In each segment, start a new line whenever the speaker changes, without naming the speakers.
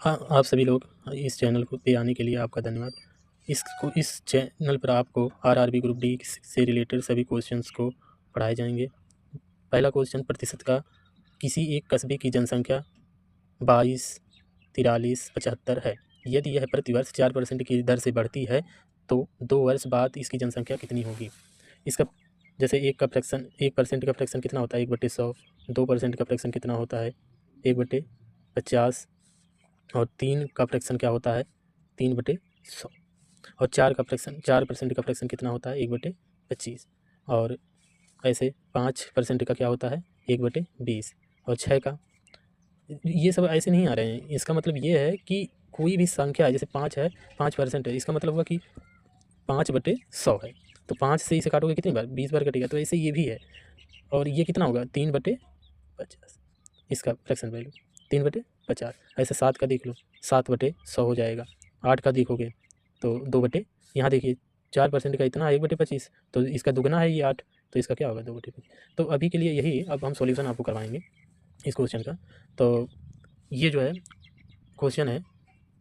हाँ, आप सभी लोग इस चैनल को पे आने के लिए आपका धन्यवाद। इस चैनल पर आपको आरआरबी ग्रुप डी से रिलेटेड सभी क्वेश्चंस को पढ़ाए जाएंगे। पहला क्वेश्चन, प्रतिशत का किसी एक कस्बे की जनसंख्या 22, 43, 75 है। यदि यह प्रतिवर्ष 4% की दर से बढ़ती है तो 2 वर्ष बाद इसकी जनसंख्या कितनी होगी। इसका जैसे 1% का फ्रैक्शन कितना होता है, 1/100। 2% का फ्रैक्शन कितना होता है, 1/50। और 3 का फ्रैक्शन क्या होता है, 3/100। और 4% का फ्रैक्शन कितना होता है, 1/25। और ऐसे 5% का क्या होता है, 1/20। और 6 का, ये सब ऐसे नहीं आ रहे हैं। इसका मतलब ये है कि कोई भी संख्या है, जैसे 5 है, 5% है, इसका मतलब हुआ कि 5/100 है। तो 5 से इसे काटोगे कितनी बार, 20 बार कटेगा। तो ऐसे ये भी है। और ये कितना होगा, 3/50 इसका फ्रैक्शन वैल्यू, 3/50। ऐसे 7 का देख लो, 7/100 हो जाएगा। 8 का देखोगे तो 2 यहाँ देखिए 4% का इतना 1/25, तो इसका दुगना है ये 8, तो इसका क्या होगा, 2/25। तो अभी के लिए यही, अब हम सॉल्यूशन आपको करवाएंगे इस क्वेश्चन का। तो ये जो है क्वेश्चन है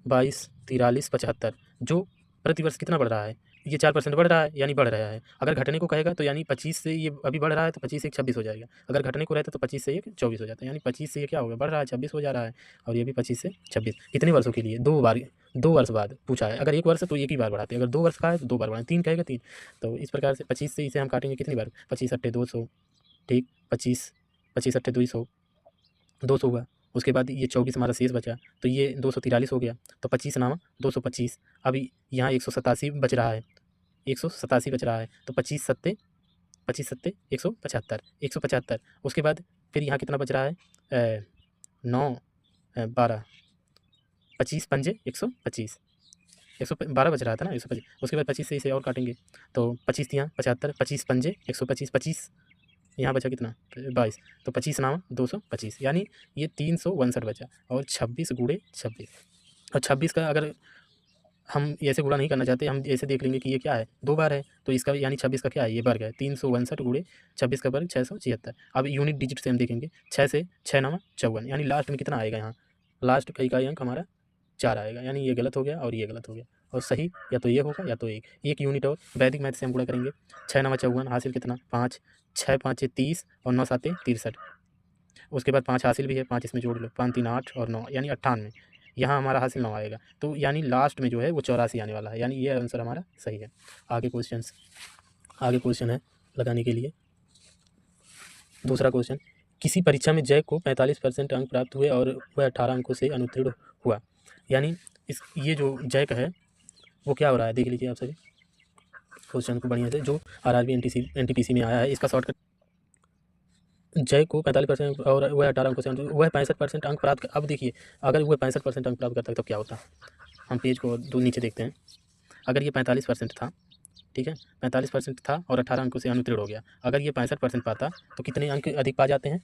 22, 43, 75, जो प्रतिवर्ष कितना बढ़ रहा है, ये 4% बढ़ रहा है, यानी बढ़ रहा है। अगर घटने को कहेगा तो यानी 25 से ये अभी बढ़ रहा है, तो 25 से 26 हो जाएगा। अगर घटने को रहता तो 25 से 24 हो जाता है, यानी 25 से ये क्या होगा, बढ़ रहा है, 26 हो जा रहा है। और ये भी 25 से 26 कितने वर्षों के लिए, 2 वर्ष बाद पूछा है। अगर 1 वर्ष है तो एक ही बार बढ़ाते हैं, अगर 2 वर्ष का है तो 2 बार बढ़ाएं, 3 कहेगा 3। तो इस प्रकार से 25 से इसे हम काटेंगे कितनी बार, 25 अट्ठे 200, ठीक, 25 अट्ठे 200, 200 हुआ। उसके बाद ये 24 हमारा शेष बचा, तो ये 243 हो गया। तो 25 नामा 225। अभी यहाँ 187 बच रहा है, 187 बच रहा है। तो 25 सत्ते 175, 175। उसके बाद फिर यहाँ कितना बच रहा है, 9, 12, 25 पंजे 125, 112 बच रहा था ना, 125। उसके बाद 25 से इसे और काटेंगे तो 25 यहाँ 75, 25 पंजे 125, 25 यहाँ बचा कितना, 22। तो 25 नामा 225, यानी ये 359 बचा। और 26 गुणे 26, और 26 का अगर हम ऐसे गुणा नहीं करना चाहते, हम ऐसे देख लेंगे कि ये क्या है, 2 बार है, तो इसका यानी 26 का क्या है, ये वर्ग है। 359 गुणे 26 का वर्ग 676। अब यूनिट डिजिट से हम देखेंगे, 6 से 6 नामा 54, यानी लास्ट में कितना आएगा, यहाँ लास्ट का इकाई अंक हमारा 4 आएगा। यानी ये गलत हो गया और ये गलत हो गया। और सही या तो ये होगा या तो एक यूनिट। और वैदिक मैथ से हम गुणा करेंगे, 6 नामा 54 हासिल कितना, 5, 6 5 30 और 9 7 63। उसके बाद 5 हासिल भी है, 5 इसमें जोड़ लो, 5 3 8 और 9 यानी 98। यहाँ हमारा हासिल 9 आएगा, तो यानी लास्ट में जो है वो 84 आने वाला है, यानी ये आंसर हमारा सही है। आगे क्वेश्चन है लगाने के लिए दूसरा क्वेश्चन, किसी परीक्षा में जय को 45% अंक प्राप्त हुए और वह 18 अंकों से अनुत्तीर्ण हुआ। यानी ये जो जय का है वो क्या हो रहा है, देख लीजिए आप सभी क्वेश्चन को बढ़िया से, जो आरआरबी एनटीपीसी में आया है। इसका शॉर्टकट, जय को 45% और वह 18 अंकों से वह 65% अंक प्राप्त। अब देखिए, अगर वह 65% अंक प्राप्त करता है तो क्या होता, हम पेज को दो नीचे देखते हैं। अगर ये 45% था, ठीक है, 45% था और 18 अंकों से अनुत्तीर्ण हो गया। अगर ये 65% पाता तो कितने अंक अधिक पा जाते हैं,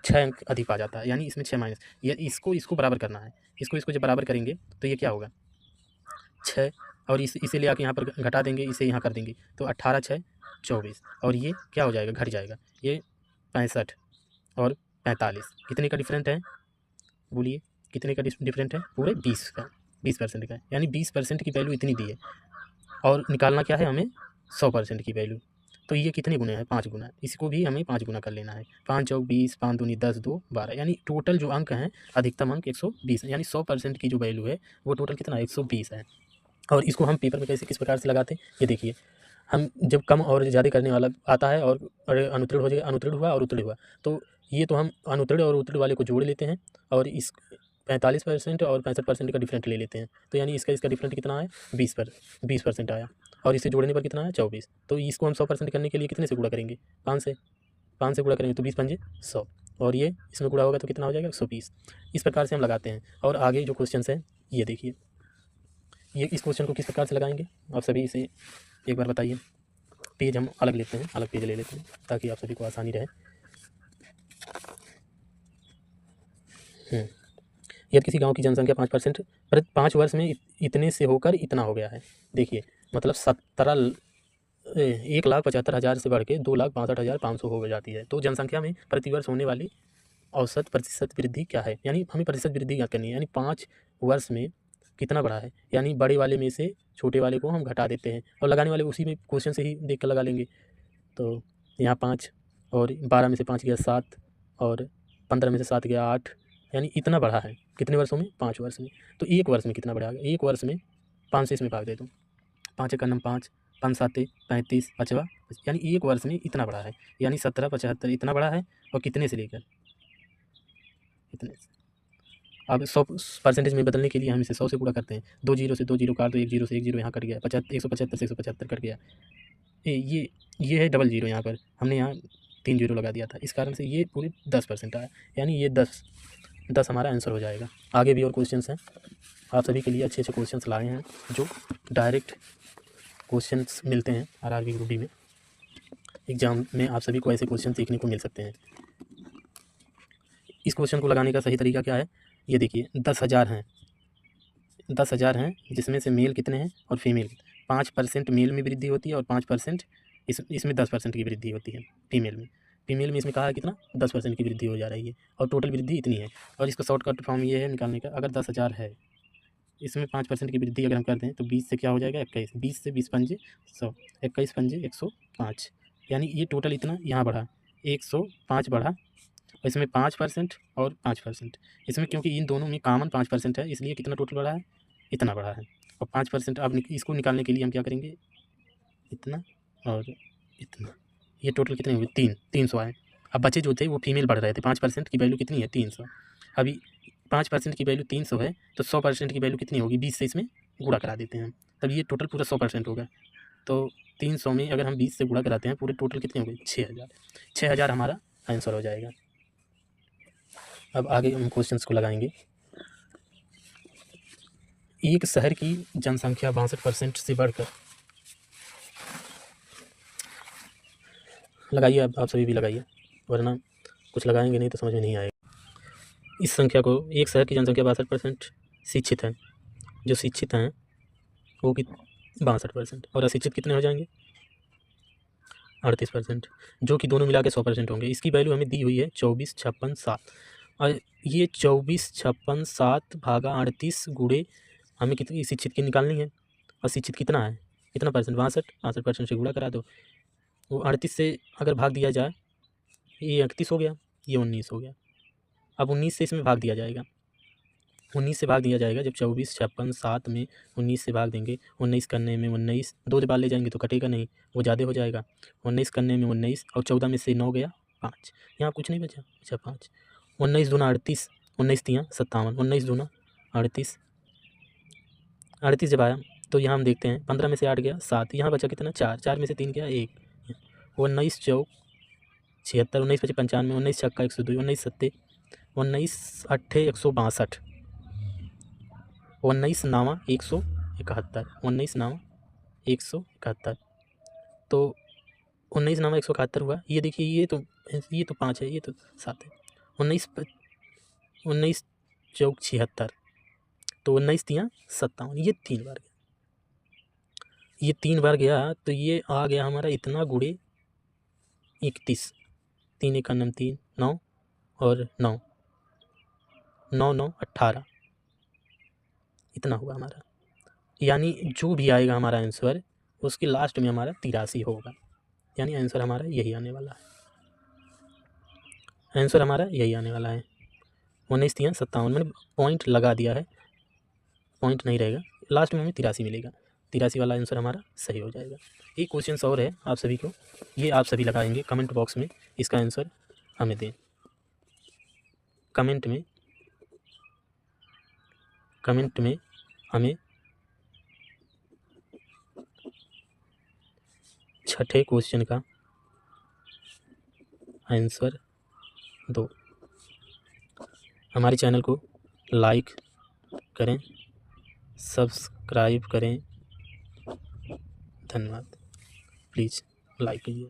6 अंक अधिक पा जाता है। यानी इसमें 6 माइनस, ये इसको बराबर करना है। इसको जब बराबर करेंगे तो ये क्या होगा, 6, और इसे ले आके यहाँ पर घटा देंगे, इसे यहाँ कर देंगे, तो 18 6 24। और ये क्या हो जाएगा, घट जाएगा। ये 65 और 45 कितने का डिफरेंट है, बोलिए कितने का डिफरेंट है, पूरे 20 का, 20% का। यानी 20% की वैल्यू इतनी दी है, और निकालना क्या है हमें, 100% की वैल्यू। तो ये कितने गुना है, 5 गुना। इसको भी हमें 5 गुना कर लेना है। 5 चौक 20, 5 दूनी 10, 2 12, यानी टोटल जो अंक हैं, अधिकतम अंक 120 है। यानी 100% की जो वैल्यू है वो टोटल कितना, 120 है। और इसको हम पेपर में कैसे किस प्रकार से लगाते हैं, ये देखिए। हम जब कम और ज़्यादा करने वाला आता है और अनुत्तीर्ण हो जाएगा, अनुत्तीर्ण हुआ और उत्तीर्ण हुआ, तो ये तो हम अनुत्तीर्ण और उत्तीर्ण वाले को जोड़ लेते हैं, और इस 45% और 65% का डिफरेंट ले लेते हैं। तो यानी इसका डिफरेंट कितना है, 20% आया, और इसे जोड़ने पर कितना है, 24। तो इसको हम 100% करने के लिए कितने से गुणा करेंगे, 5 से गुणा करेंगे तो 20 पंजे 100, और ये इसमें गुणा होगा तो कितना हो जाएगा, 120। इस प्रकार से हम लगाते हैं। और आगे जो क्वेश्चन है ये देखिए, ये इस क्वेश्चन को किस प्रकार से लगाएंगे आप सभी इसे एक बार बताइए। पेज हम अलग लेते हैं, अलग पेज ले लेते हैं ताकि आप सभी को आसानी रहे। यदि किसी गांव की जनसंख्या 5% 5 वर्ष में इतने से होकर इतना हो गया है। देखिए, मतलब 1,75,000 से बढ़ के 2,62,500 हो जाती है। तो जनसंख्या में प्रतिवर्ष होने वाली औसत प्रतिशत वृद्धि क्या है, यानी हमें प्रतिशत वृद्धि याद करनी है। यानी 5 वर्ष में कितना बढ़ा है, यानी बड़े वाले में से छोटे वाले को हम घटा देते हैं और लगाने वाले उसी में क्वेश्चन से ही देख कर लगा लेंगे। तो यहाँ 5 और 12 में से 5 गया 7 और 15 में से 7 गया 8, यानी इतना बढ़ा है। कितने वर्षों में? 5 वर्ष में। तो एक वर्ष में कितना बढ़ा? एक वर्ष में 5 से इसमें भाग दे दो, 5 का नम 5, 5 7 35, 5वां, यानी एक वर्ष में इतना बढ़ा है, यानी 1775 इतना बढ़ा है। और कितने से लेकर इतने से। अब 100% में बदलने के लिए हम इसे 100 से गुणा करते हैं। 2 जीरो से 2 जीरो काट दो, 1 जीरो से 1 जीरो यहाँ कट गया, 175 से 175 कट गया। ये है डबल जीरो, यहाँ पर हमने यहाँ 3 जीरो लगा दिया था, इस कारण से ये पूरे 10% आया, यानी ये 10 हमारा आंसर हो जाएगा। आगे भी और क्वेश्चंस हैं, आप सभी के लिए अच्छे अच्छे क्वेश्चंस लाए हैं जो डायरेक्ट क्वेश्चंस मिलते हैं आरआरबी ग्रुप डी में। एग्जाम में आप सभी को ऐसे क्वेश्चन देखने को मिल सकते हैं। इस क्वेश्चन को लगाने का सही तरीका क्या है, ये देखिए 10,000 हैं, 10,000 हैं, जिसमें से मेल कितने हैं और फीमेल 5% मेल में वृद्धि होती है और 5% इसमें 10% की वृद्धि होती है फीमेल में इसमें कहा है कितना 10% की वृद्धि हो जा रही है और टोटल वृद्धि इतनी है। और इसका शॉर्टकट फॉर्म ये है निकालने का, अगर 10,000 है, इसमें 5% की वृद्धि अगर हम कर दें तो 20 से क्या हो जाएगा 21, 20 से 20 पंजे 100, 21 पंजे 105, यानी ये टोटल इतना यहाँ बढ़ा 105 बढ़ा। और इसमें 5% और 5%, इसमें क्योंकि इन दोनों में कॉमन 5% है, इसलिए कितना टोटल बढ़ा है, इतना बढ़ा है। और 5% अब इसको निकालने के लिए हम क्या करेंगे, इतना और इतना, ये टोटल कितने हुए 300 आए। अब बचे जो थे वो फीमेल बढ़ रहे थे, 5% की वैल्यू कितनी है 300। अभी 5% की वैल्यू 300 है तो 100% की वैल्यू कितनी होगी, 20 से इसमें गुणा करा देते हैं, तब ये टोटल पूरा 100% होगा। तो 300 में अगर हम 20 से गुणा कराते हैं पूरे टोटल कितने होंगे 6,000 हमारा आंसर हो जाएगा। अब आगे हम क्वेश्चंस को लगाएंगे। एक शहर की जनसंख्या 62% से बढ़कर, लगाइए आप सभी भी लगाइए, वरना कुछ लगाएंगे नहीं तो समझ में नहीं आएगा। इस संख्या को, एक शहर की जनसंख्या 62% शिक्षित है, जो शिक्षित हैं वो 62% और अशिक्षित कितने हो जाएंगे 38%, जो कि दोनों मिला के 100% होंगे। इसकी वैल्यू हमें दी हुई है 24, 56, 7, और ये 24, 56, 7 भागा 38 गुणे हमें कितनी शिक्षित की निकालनी है। अशिक्षित कितना है, कितना परसेंट 62% से गुणा करा दो, वो 38 से अगर भाग दिया जाए, ये 31 हो गया, ये 19 हो गया। अब 19 से इसमें भाग दिया जाएगा, 19 से भाग दिया जाएगा, जब 24, 56, 7 में 19 से भाग देंगे, 19 करने में 19, 2 बार ले जाएंगे तो कटेगा नहीं, वो ज़्यादा हो जाएगा। 19 करने में 19 और 14 में से 9 गया 5, यहाँ कुछ नहीं बचा, अच्छा 5, 19 दूना 38, 19 तियाँ 57, 19 दूना 38, 38 जब आया तो यहाँ हम देखते हैं 15 में से 8 गया 7, यहाँ बचा कितना 4, 4 में से 3 गया 1, 19 चौक 76, 19 पचे 95, 19 छक्का 102, 19 सत्ते 19 अट्ठे 162, 19 नावा 171, 19 नावा 171, तो 19 नावा 171 हुआ। ये देखिए ये तो 5 है, ये तो 7 है, 19 चौक 76, तो 19 तियाँ 57, ये 3 बार गया, ये 3 बार गया, तो ये आ गया हमारा इतना गुणे 31, 3 एक 3, 9 और 9, 9 9 18, इतना हुआ हमारा। यानी जो भी आएगा हमारा आंसर उसके लास्ट में हमारा 83 होगा, यानी आंसर हमारा यही आने वाला है, आंसर हमारा यही आने वाला है। 19 तियाँ 57, मैंने पॉइंट लगा दिया है, पॉइंट नहीं रहेगा, लास्ट में हमें 83 मिलेगा, 83 वाला आंसर हमारा सही हो जाएगा। एक क्वेश्चन और है आप सभी को, ये आप सभी लगाएंगे कमेंट बॉक्स में, इसका आंसर हमें दें, कमेंट में हमें छठे क्वेश्चन का आंसर दो। हमारे चैनल को लाइक करें, सब्सक्राइब करें, धन्यवाद। प्लीज़ लाइक कीजिए।